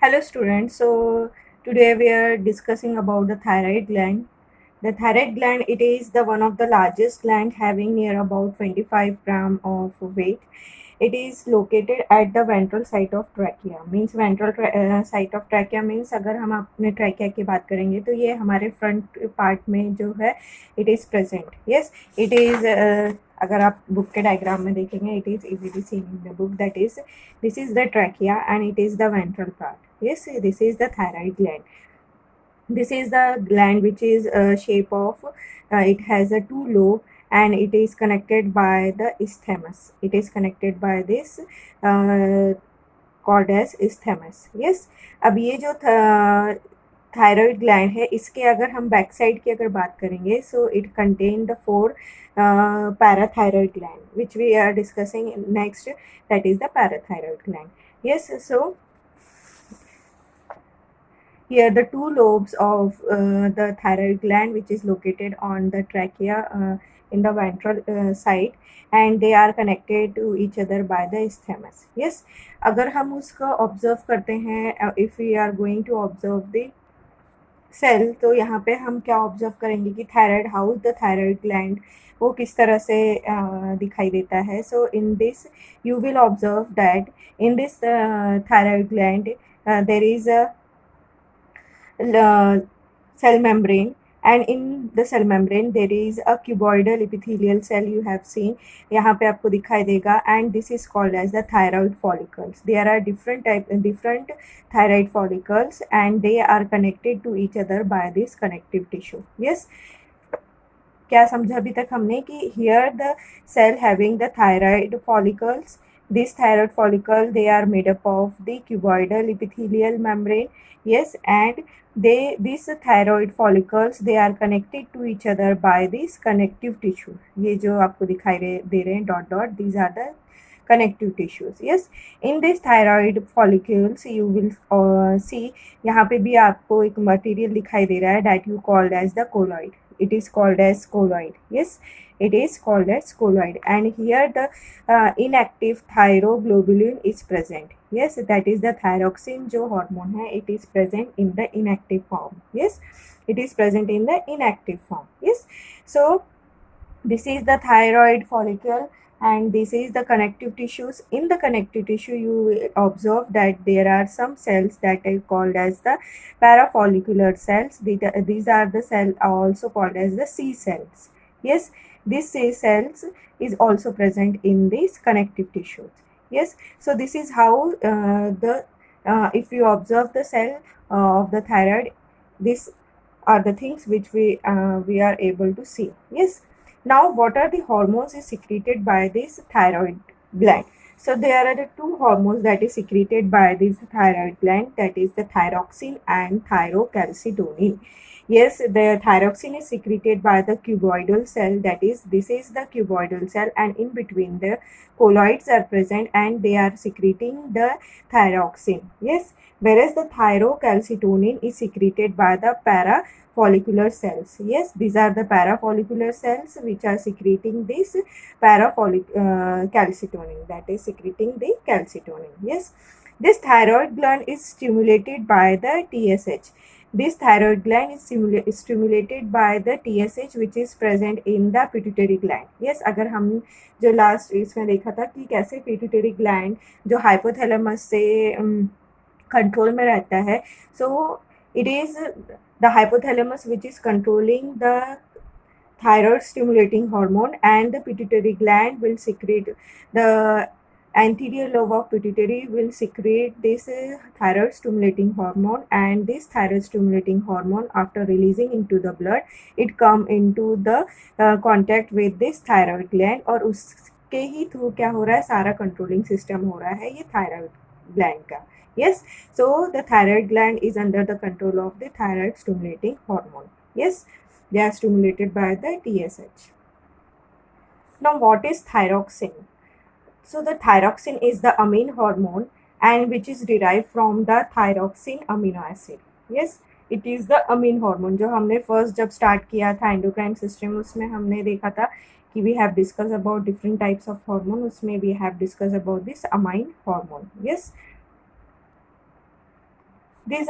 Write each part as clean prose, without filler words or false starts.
Hello students, so today we are discussing about the thyroid gland. The thyroid gland, it is the one of the largest gland having near about 25 gram of weight. It is located at the ventral side of trachea. Means side of trachea means अगर हम अपने trachea की बात करेंगे तो ये हमारे front part में जो है it is present. Yes, it is अगर आप बुक के डायग्राम में देखेंगे it is easily seen in the book that is this is the trachea and it is the ventral part. Yes, this is the thyroid gland. This is the gland which is shape of it has a two lobe and it is connected by the isthmus. It is connected by this called as isthmus. Yes, अब ये जो thyroid gland है इसके अगर हम back side की अगर बात करेंगे so it contain the four parathyroid gland which we are discussing next, that is the parathyroid gland. Yes, so here the two lobes of the thyroid gland which is located on the trachea in the ventral side and they are connected to each other by the isthmus. Yes, अगर हम उसको observe करते हैं if we are going to observe the cell तो यहाँ पे हम क्या ऑब्जर्व करेंगे कि thyroid house the thyroid gland वो किस तरह से दिखाई देता है. So in this you will observe that in this thyroid gland there is a cell membrane and in the cell membrane there is a cuboidal epithelial cell you have seen. यहाँ पे आपको दिखाई देगा and this is called as the thyroid follicles. There are different thyroid follicles and they are connected to each other by this connective tissue. Yes, क्या समझा अभी तक हमने कि here the cell having the thyroid follicles, this thyroid follicle they are made up of the cuboidal epithelial membrane. Yes, and these thyroid follicles they are connected to each other by this connective tissue. ये जो आपको दिखाई दे रहे हैं dot dot, these are the connective tissues. Yes, in this thyroid follicles you will see यहाँ पे भी आपको एक मटेरियल दिखाई दे रहा है that you called as the colloid. It is called as colloid. Yes, it is called as colloid and here the inactive thyroglobulin is present. Yes, that is the thyroxine जो hormone है it is present in the inactive form. Yes, it is present in the inactive form. Yes, so this is the thyroid follicle and this is the connective tissues. In the connective tissue you will observe that there are some cells that are called as the parafollicular cells. These are the cells also called as the C cells. Yes, this C cells is also present in these connective tissues. Yes, so this is how if you observe the cell of the thyroid, these are the things which we are able to see. Yes, now what are the hormones is secreted by this thyroid gland? So there are the two hormones that is secreted by this thyroid gland, that is the thyroxine and thyrocalcitonin. Yes, the thyroxine is secreted by the cuboidal cell, that is this is the cuboidal cell and in between the colloids are present and they are secreting the thyroxine. Yes, whereas the thyrocalcitonin is secreted by the parafollicular cells. Yes, these are the parafollicular cells which are secreting this calcitonin, that is secreting the calcitonin. Yes, this thyroid gland is stimulated by the TSH. This thyroid gland is stimulated by the TSH which is present in the pituitary gland. Yes, अगर हम जो last इसमें देखा था कि कैसे pituitary gland जो hypothalamus से कंट्रोल में रहता है, so it is the hypothalamus which is controlling the thyroid stimulating hormone and the pituitary gland will secrete the anterior lobe of pituitary will secrete this thyroid stimulating hormone and this thyroid stimulating hormone after releasing into the blood it come into the contact with this thyroid gland और उसके ही through क्या हो रहा है सारा controlling system हो रहा है ये थायराइड ग्लैंड का. Yes, so the thyroid gland is under the control of the thyroid stimulating hormone. Yes, they are stimulated by the TSH. Now what is thyroxine? So the thyroxine is the amine hormone and which is derived from the thyroxine amino acid. Yes, it is the amine hormone जो हमने first जब start किया था endocrine system उसमें हमने देखा था कि we have discussed about different types of hormone, उसमें we have discussed about this amine hormone. Yes, This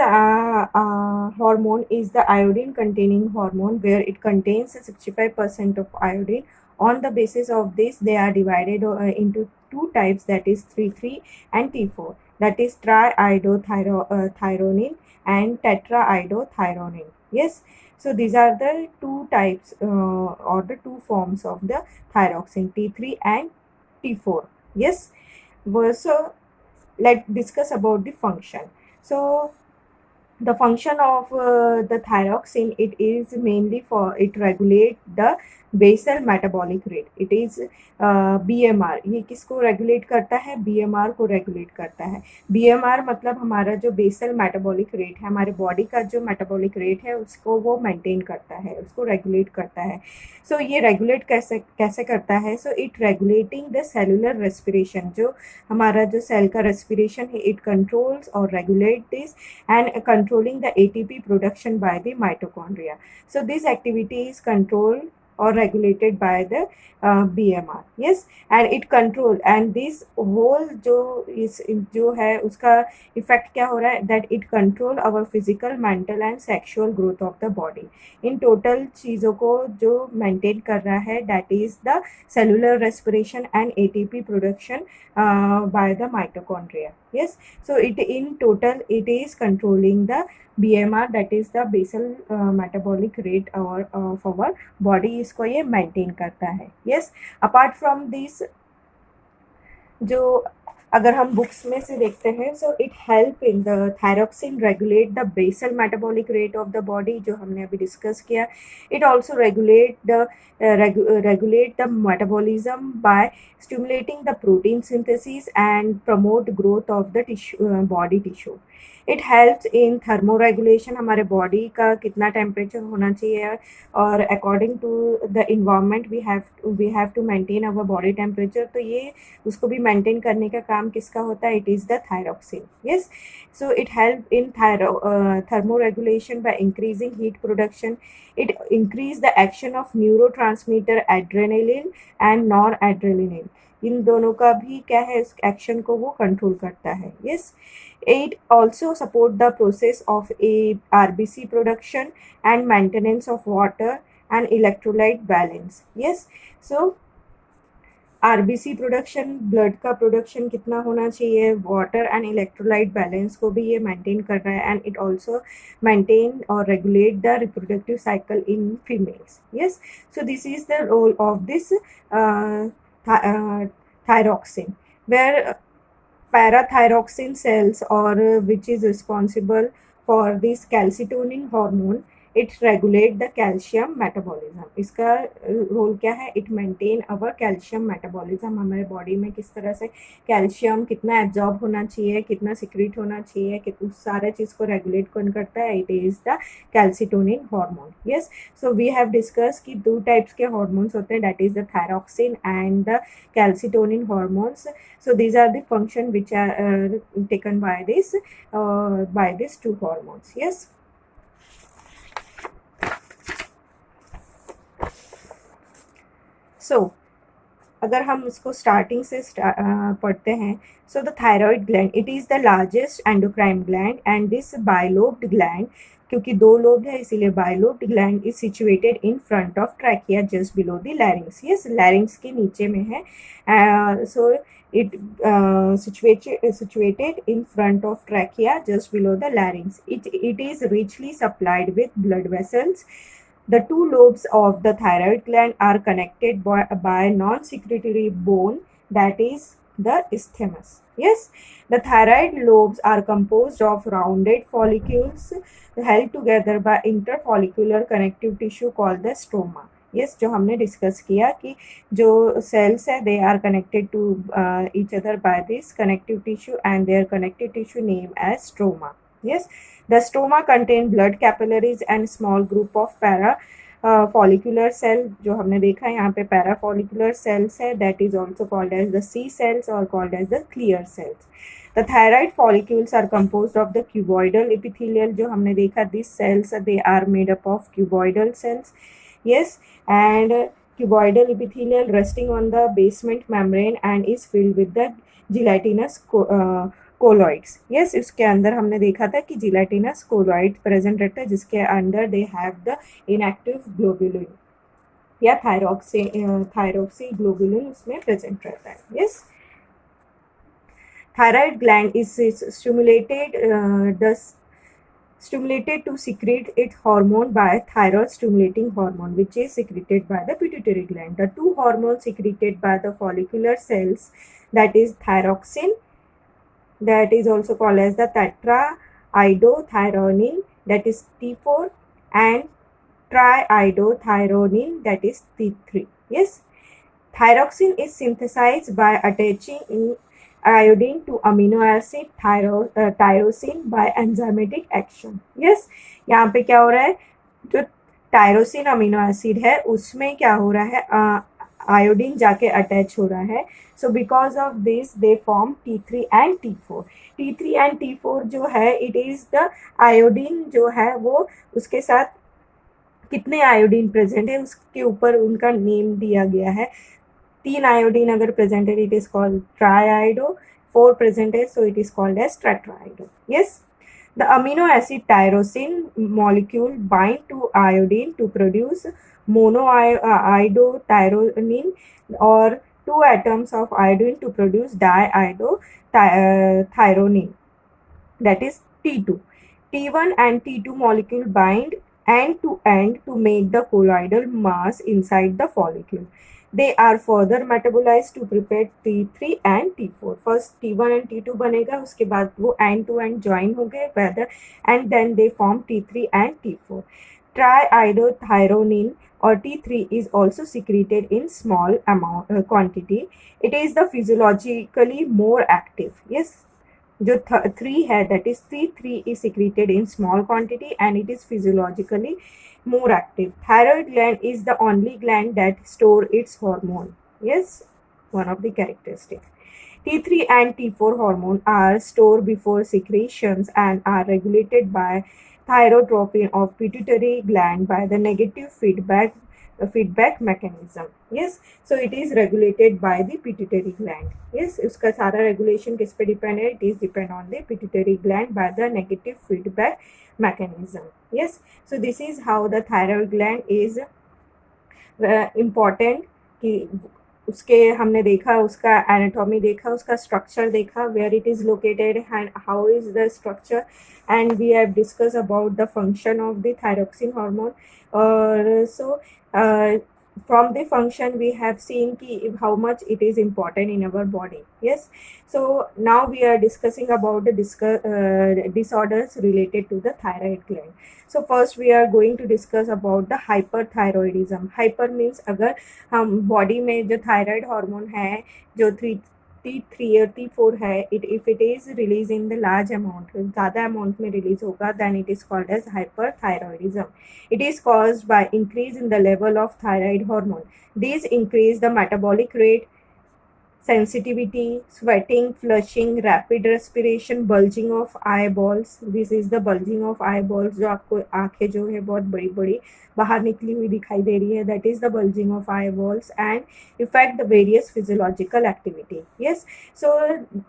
hormone is the iodine containing hormone, where it contains 65% of iodine. On the basis of this, they are divided into two types, that is T3 and T4, that is triiodothyronine and tetraiodothyronine. Yes, so these are the two types or the two forms of the thyroxine, T3 and T4. Yes, so let's discuss about the function. So the function of the thyroxine, it is mainly for it regulate the basal metabolic rate. it is BMR, ये किसको regulate करता है? BMR को regulate करता है. BMR मतलब हमारा जो बेसल मेटाबॉलिक रेट है, हमारे बॉडी का जो मेटाबॉलिक रेट है उसको वो मेंटेन करता है, उसको रेगुलेट करता है. सो ये रेगुलेट कैसे कैसे करता है? So it regulating the cellular respiration, जो हमारा जो सेल का रेस्पिरेशन है, इट कंट्रोल्स और regulate this and controlling the ATP production by the mitochondria. So this activity is controlled or regulated by the BMR. Yes, and it control, and this whole जो है उसका effect क्या हो रहा है? that it control our physical, mental and sexual growth of the body. In total चीज़ों को जो मेंटेन कर रहा है, that is the cellular respiration and ATP production by the mitochondria. Yes, so it in total it is controlling the BMR, that is the basal metabolic rate of our body, इसको ये maintain करता है. Yes, apart from this, जो अगर हम books में से देखते हैं, so it help in the thyroxine regulate the basal metabolic rate of the body, जो हमने अभी डिस्कस किया. It also regulate the metabolism by stimulating the protein synthesis and promote growth of the body tissue. It helps in thermoregulation, हमारे body का कितना temperature होना चाहिए, और according to the environment we have to maintain our body temperature. तो ये उसको भी मेंटेन करने का काम किसका होता है? It is the thyroxine. Yes, so it help in thermoregulation by increasing heat production. It increase the action of neurotransmitter adrenaline and noradrenaline. इन दोनों का भी क्या है? इस एक्शन को वो कंट्रोल करता है. Yes, it also support the process of a RBC production and maintenance of water and electrolyte balance. Yes, so RBC production, blood का प्रोडक्शन कितना होना चाहिए, वाटर एंड इलेक्ट्रोलाइट बैलेंस को भी ये मेंटेन कर रहा है. एंड इट ऑल्सो मेंटेन और regulate the reproductive cycle in females. Yes, so this is the role of this thyroxine, where parathyroxine cells, or which is responsible for this calcitonin hormone, it regulate the calcium metabolism. इसका role क्या है? It maintain our calcium metabolism. हमारे body में किस तरह से calcium कितना absorb होना चाहिए, कितना सिक्रीट होना चाहिए, उस सारे चीज़ को रेगुलेट कौन करता है? It is the calcitonin hormone. Yes, so we have discuss कि दो टाइप्स के हार्मोन्स होते हैं, that is the thyroxine and the calcitonin hormones. So these are the function which are taken by these two hormones. Yes. So अगर हम इसको starting से पढ़ते हैं, so the thyroid gland, it is the largest endocrine gland and this bilobed gland, क्योंकि दो lobe है इसीलिए bilobed gland is situated in front of trachea just below the larynx. Yes, लैरिंग्स के नीचे में है. सो it situated in front of trachea just below the larynx. It is richly supplied with blood vessels. The two lobes of the thyroid gland are connected by non-secretory bone, that is the isthmus. Yes, the thyroid lobes are composed of rounded follicles held together by interfollicular connective tissue called the stroma. Yes, जो हमने discuss किया कि जो cells है they are connected to each other by this connective tissue and their connective tissue name as stroma. Yes, the stroma contain blood capillaries and small group of para follicular cell, जो हमने देखा यहाँ पे para follicular cells है, that is also called as the C cells or called as the clear cells. The thyroid follicles are composed of the cuboidal epithelial, जो हमने देखा these cells they are made up of cuboidal cells. Yes, and cuboidal epithelial resting on the basement membrane and is filled with the gelatinous colloids. Yes, इसके अंदर हमने देखा था कि gelatinous colloid present रहता है, जिसके अंदर they have the inactive globulin या थायरॉक्सी ग्लोबुलिन उसमें प्रेजेंट रहता है। Yes, thyroid gland is stimulated to secrete its hormone by thyroid stimulating hormone, which is secreted by the pituitary gland. The two hormones secreted by the follicular cells, that is thyroxine, that is also called as the tetraiodothyronine, that is T4, and triiodothyronine, that is T3. Yes, thyroxine is synthesized by attaching iodine to amino acid tyrosine by enzymatic action. Yes, यहाँ पे क्या हो रहा है, जो tyrosine amino acid है उसमें क्या हो रहा है, आयोडीन जाके अटैच हो रहा है. So because of this they form T3 and T4. T3 and T4 जो है, इट इज द आयोडीन जो है वो उसके साथ कितने आयोडीन प्रेजेंट है उसके ऊपर उनका नेम दिया गया है. 3 आयोडीन अगर प्रेजेंट है, it is called triiodo. 4 present है, so it is called as tetraiodo. Yes, the amino acid tyrosine molecule bind to iodine to produce monoiodothyronine, or 2 atoms of iodine to produce diiodothyronine, that is T2. T1 and T2 molecule bind end to end to make the colloidal mass inside the follicle. They are further metabolized to prepare T3 and T4. First T1 and T2 बनेगा, उसके बाद वो end to end join हो गए whether, and then they form T3 and T4. Triiodothyronine or T3 is also secreted in small quantity. It is the physiologically more active. Yes, जो 3 है, that is T3 is secreted in small quantity and it is physiologically more active. Thyroid gland is the only gland that store its hormone. Yes, one of the characteristics. T3 and T4 hormone are stored before secretions and are regulated by thyrotropin of pituitary gland by the negative feedback mechanism. Yes, so it is regulated by the pituitary gland. Yes, उसका सारा regulation किस पे depend है? It is depend on the pituitary gland by the negative feedback mechanism. Yes, so this is how the thyroid gland is important. कि उसके हमने देखा, उसका एनाटॉमी देखा, उसका स्ट्रक्चर देखा, where it is located and how is the structure, and we have discuss about the function of the thyroxine hormone. और so from the function we have seen ki how much it is important in our body. Yes, so now we are discussing about the disorders related to the thyroid gland. So first we are going to discuss about the hyperthyroidism. Hyper means अगर हम body में जो thyroid hormone है जो T3 और T4 है, if it is released in the large amount, ज़्यादा amount में release होगा, then it is called as hyperthyroidism. It is caused by increase in the level of thyroid hormone. These increase the metabolic rate, sensitivity, sweating, flushing, rapid respiration, bulging of eyeballs. This is the bulging of eyeballs. जो आपको आंखें जो है बहुत बड़ी बड़ी बाहर निकली हुई दिखाई दे रही है, that is the bulging of eyeballs, and affect the various physiological activity. Yes, so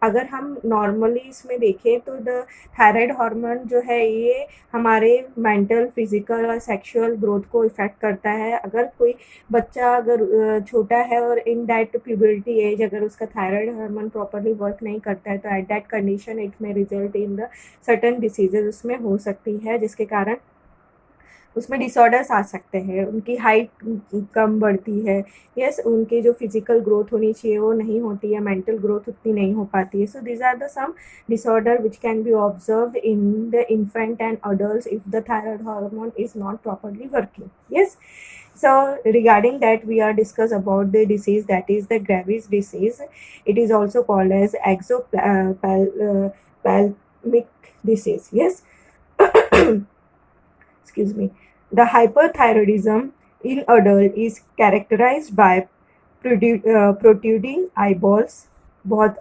अगर हम normally इसमें देखें तो the thyroid hormone जो है ये हमारे mental, physical और sexual growth को इफेक्ट करता है. अगर कोई बच्चा अगर छोटा है और इन दैट प्यूबर्टी एज अगर उसका थायराइड हार्मोन प्रॉपरली वर्क नहीं करता है, तो एट दैट कंडीशन इट में result in the certain diseases उसमें हो सकती है, जिसके कारण उसमें डिसऑर्डर्स आ सकते हैं. उनकी हाइट कम बढ़ती है. यस, उनकी जो फिजिकल ग्रोथ होनी चाहिए वो नहीं होती है, मेंटल ग्रोथ उतनी नहीं हो पाती है. So these are the some disorder which can be observed in the infant and adult if the thyroid hormone is not properly working. Yes, so regarding that we are discuss about the disease, that is the Graves disease. It is also called as exophthalmic disease. Yes, excuse me. The hyperthyroidism in adult is characterized by protruding eyeballs. बहुत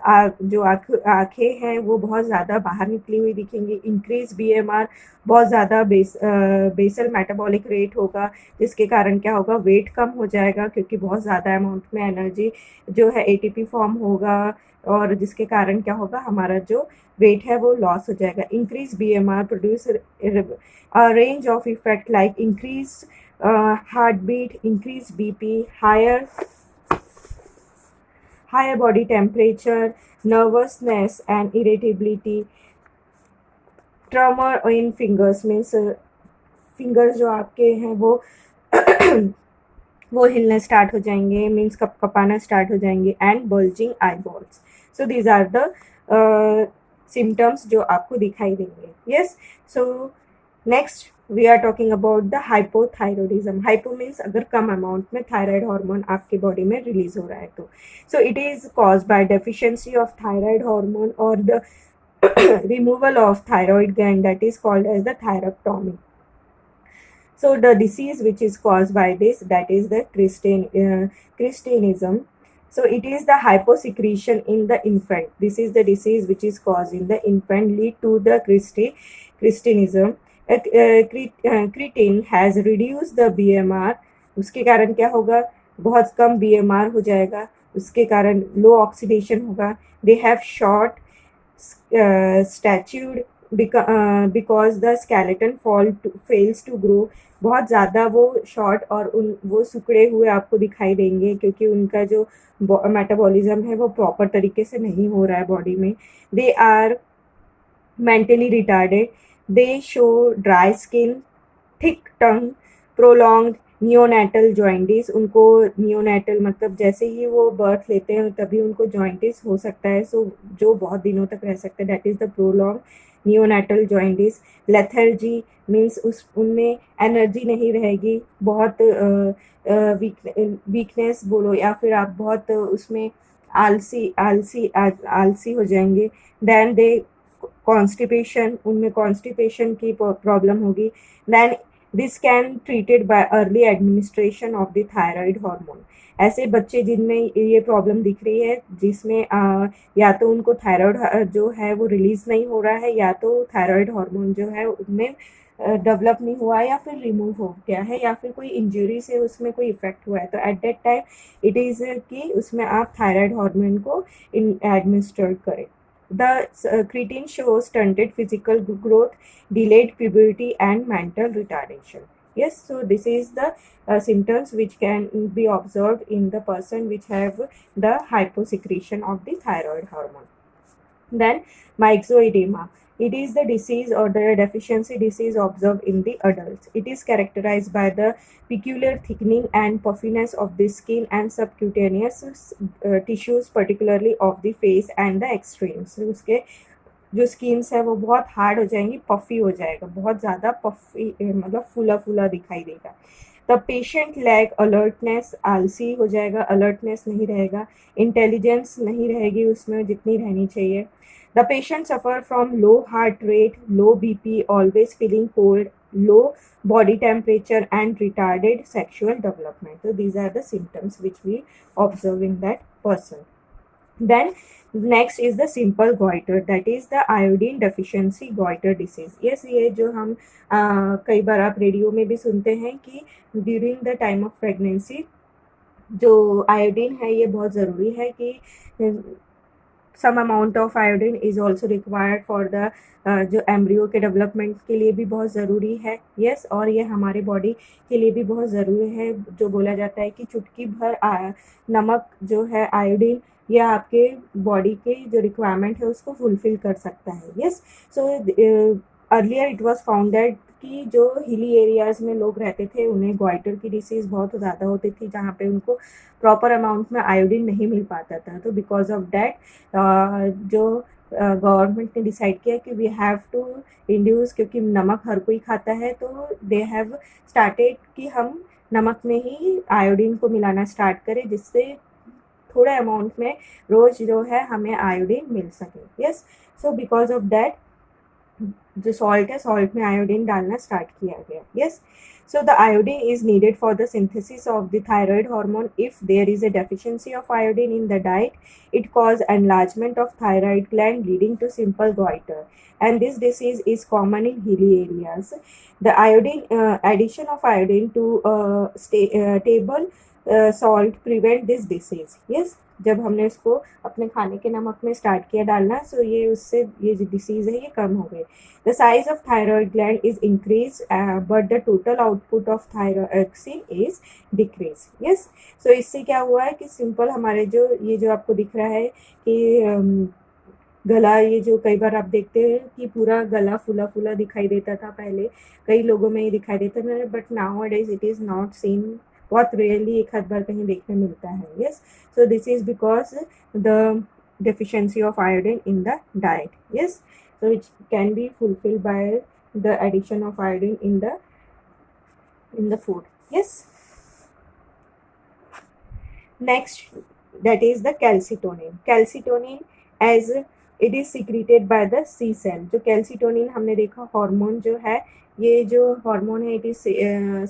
जो आँखें हैं वो बहुत ज़्यादा बाहर निकली हुई दिखेंगी. इंक्रीज BMR, बहुत ज़्यादा बेसल मेटाबॉलिक रेट होगा, जिसके कारण क्या होगा, वेट कम हो जाएगा क्योंकि बहुत ज़्यादा अमाउंट में एनर्जी जो है ATP फॉर्म होगा. और जिसके कारण क्या होगा, हमारा जो वेट है वो लॉस हो जाएगा। Increase BMR produce range of effect like increase heart beat, increase BP, higher body temperature, nervousness and irritability, tremor in fingers means fingers जो आपके हैं वो वो हिलने स्टार्ट हो जाएंगे, मीन्स कप कपाना स्टार्ट हो जाएंगे, and bulging eye balls. So these are the symptoms जो आपको दिखाई देंगे। Yes, so next we are talking about the hypothyroidism. Hypo means अगर कम अमाउंट में थायराइड हार्मोन आपके बॉडी में रिलीज हो रहा है तो। So it is cause by deficiency of thyroid hormone और the removal of thyroid gland, that is called as the thyroidectomy. So the disease which is caused by this, that is the Christianism. So it is the hyposecretion in the infant. This is the disease which is caused in the infant, lead to the Christianism. Creatine has reduced the BMR. उसके कारण क्या होगा, बहुत कम BMR हो जाएगा, उसके कारण लो oxidation होगा। They have short statued because the skeleton fails to grow. बहुत ज़्यादा वो शॉर्ट और वो सिकुड़े हुए आपको दिखाई देंगे, क्योंकि उनका जो मेटाबॉलिज्म है वो प्रॉपर तरीके से नहीं हो रहा है बॉडी में। They are mentally retarded, they show dry skin, thick tongue, prolong neonatal jaundice. उनको नियोनेटल मतलब जैसे ही वो बर्थ लेते हैं तभी उनको जॉइंटिस हो सकता है, सो जो बहुत दिनों तक रह सकता है, that is the prolong neonatal jaundice. Lethargy means उनमें एनर्जी नहीं रहेगी, बहुत वीकनेस बोलो या फिर आप बहुत उसमें आलसी हो जाएंगे। देन दे कॉन्स्टिपेशन, उनमें कॉन्स्टिपेशन की प्रॉब्लम होगी। Then this can treated by early administration of the thyroid hormone. ऐसे बच्चे जिनमें ये प्रॉब्लम दिख रही है, जिसमें या तो उनको थायराइड जो है वो रिलीज नहीं हो रहा है, या तो थायराइड हार्मोन जो है उनमें डेवलप नहीं हुआ है, या फिर रिमूव हो गया है, या फिर कोई इंजरी से उसमें कोई इफेक्ट हुआ है, तो at that time it is कि उसमें आप थायराइड हार्मोन को एडमिनिस्ट्रेट करें। The creatine shows stunted physical growth, delayed puberty, and mental retardation. Yes, so this is the symptoms which can be observed in the person which have the hyposecretion of the thyroid hormone. Then myxoedema. It is the disease or the deficiency disease observed in the adults. It is characterized by the peculiar thickening and puffiness of the skin and subcutaneous tissues, particularly of the face and the extremes. So, उसके जो skins है वो बहुत hard हो जाएंगी, puffy हो जाएगा, बहुत ज़्यादा पफी मतलब फूला फूला दिखाई देगा। द पेशेंट लैक अलर्टनेस, आलसी हो जाएगा, अलर्टनेस नहीं रहेगा, इंटेलिजेंस नहीं रहेगी उसमें जितनी रहनी चाहिए। The patient suffer from low heart rate, low BP, always feeling cold, low body temperature, and retarded sexual development. So these are the symptoms which we observe in that person. Then next is the simple goiter, that is the iodine deficiency goiter disease. Yes, ये जो हम कई बार आप radio में भी सुनते हैं कि during the time of pregnancy जो आयोडीन है ये बहुत ज़रूरी है कि some amount of iodine is also required for the जो एम्ब्रियो के डेवलपमेंट के लिए भी बहुत ज़रूरी है। यस, और ये हमारे बॉडी के लिए भी बहुत ज़रूरी है। जो बोला जाता है कि चुटकी भर नमक जो है आयोडीन, यह आपके बॉडी के जो रिक्वायरमेंट है उसको फुलफिल कर सकता है। Yes, so earlier it was found that कि जो हिली एरियाज़ में लोग रहते थे उन्हें गोइटर की डिसीज़ बहुत ज़्यादा होती थी, जहाँ पे उनको प्रॉपर अमाउंट में आयोडीन नहीं मिल पाता था। तो बिकॉज ऑफ डैट जो गवर्नमेंट ने डिसाइड किया कि वी हैव टू इंड्यूस, क्योंकि नमक हर कोई खाता है, तो दे हैव स्टार्टेड कि हम नमक में ही आयोडीन को मिलाना स्टार्ट करें, जिससे थोड़े अमाउंट में रोज़ जो है हमें आयोडीन मिल सके। Yes, so because of that जो सॉल्ट है, सॉल्ट में आयोडीन डालना स्टार्ट किया गया। Yes, so the iodine is needed for the synthesis of the thyroid hormone. If there is a deficiency of iodine in the diet, it causes enlargement of thyroid gland leading to simple goiter, and this disease is common in hilly areas. The iodine addition of iodine to table salt prevent this disease. Yes, जब हमने इसको अपने खाने के नमक में start किया डालना, सो ये उससे ये जो डिसीज़ है ये कम हो गई। The size of thyroid gland is increase but the total output of thyroxine is decrease. Yes, so इससे क्या हुआ है कि सिंपल हमारे जो ये जो आपको दिख रहा है कि गला, ये जो कई बार आप देखते हैं कि पूरा गला फूला फूला दिखाई देता था पहले, कई लोगों में ये दिखाई देता था, but now days it is not seen, बहुत रेयरली एक आध बार कहीं देखने मिलता है। Yes, so this is because the deficiency of iodine in the diet. Yes, so it can be fulfilled by the addition of iodine in the food. Yes, next, that is the calcitonin. Calcitonin as it is secreted by the C cell. जो calcitonin हमने देखा hormone जो है, ये जो hormone है it is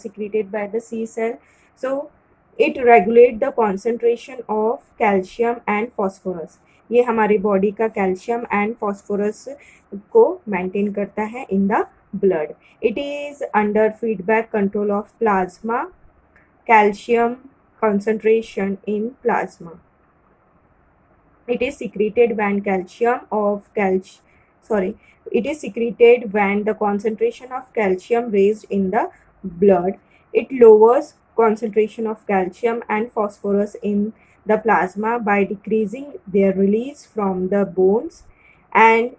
secreted by the C cell. So it regulate the concentration of calcium and phosphorus. ये हमारी बॉडी का कैल्शियम एंड फॉस्फोरस को मेंटेन करता है in the blood. It is under feedback control of plasma calcium concentration in plasma. It is secreted when it is secreted when the concentration of calcium raised in the blood. It lowers concentration of calcium and phosphorus in the plasma by decreasing their release from the bones and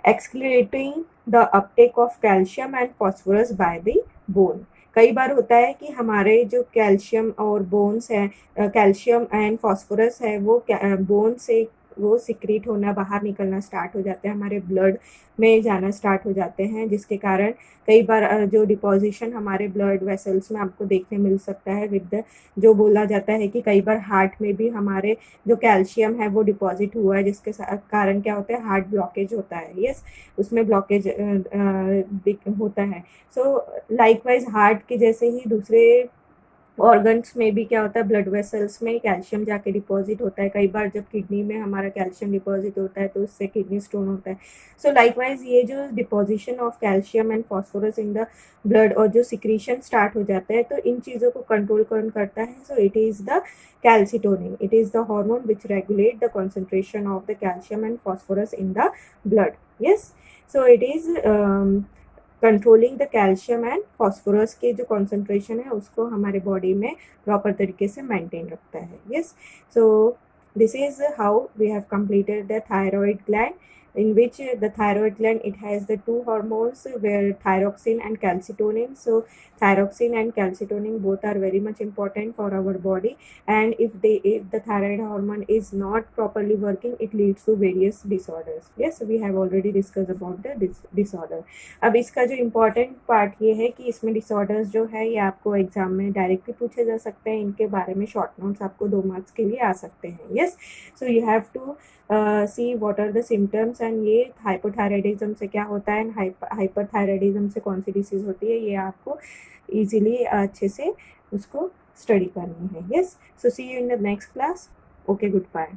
accelerating the uptake of calcium and phosphorus by the bone. कई बार होता है कि हमारे जो calcium और bones है, calcium and phosphorus है, वो बोन से वो सिक्रीट होना, बाहर निकलना स्टार्ट हो जाते हैं, हमारे ब्लड में जाना स्टार्ट हो जाते हैं, जिसके कारण कई बार जो डिपोजिशन हमारे ब्लड वेसल्स में आपको देखने मिल सकता है विद द, जो बोला जाता है कि कई बार हार्ट में भी हमारे जो कैल्शियम है वो डिपॉजिट हुआ है, जिसके कारण क्या होता है, हार्ट ब्लॉकेज होता है. यस, उसमें ब्लॉकेज होता है. सो लाइकवाइज हार्ट के जैसे ही दूसरे ऑर्गन्स में भी क्या होता है, ब्लड वेसल्स में कैल्शियम जाके डिपॉजिट होता है. कई बार जब किडनी में हमारा कैल्शियम डिपॉजिट होता है तो उससे किडनी स्टोन होता है. सो लाइकवाइज ये जो deposition of calcium and phosphorus in the blood और जो सिक्रीशन स्टार्ट हो जाता है, तो इन चीज़ों को कंट्रोल कौन करता है? So it is the calcitonin. It is the hormone which regulate the concentration of the calcium and phosphorus in the blood. Yes, so it is controlling the calcium and phosphorus के जो concentration है उसको हमारे body में proper तरीके से maintain रखता है. Yes, so this is how we have completed the thyroid gland, in which the thyroid gland, it has the two hormones where thyroxine and calcitonin. So thyroxine and calcitonin both are very much important for our body, and if the thyroid hormone is not properly working, it leads to various disorders. Yes, we have already discussed about the disorder. अब इसका जो important part ये है कि इसमें disorders जो है ये आपको एग्जाम में डायरेक्टली पूछे जा सकते हैं, इनके बारे में शॉर्ट नोट्स आपको 2 मार्क्स के लिए आ सकते हैं. Yes, so you have to see what are the symptoms and ये हाइपोथायराइडिज्म से क्या होता है एंड हाइपरथायराइडिज्म से कौन सी डिसीज़ होती है, ये आपको इजीली अच्छे से उसको स्टडी करनी है. Yes, so see you in the next class. Okay, good bye.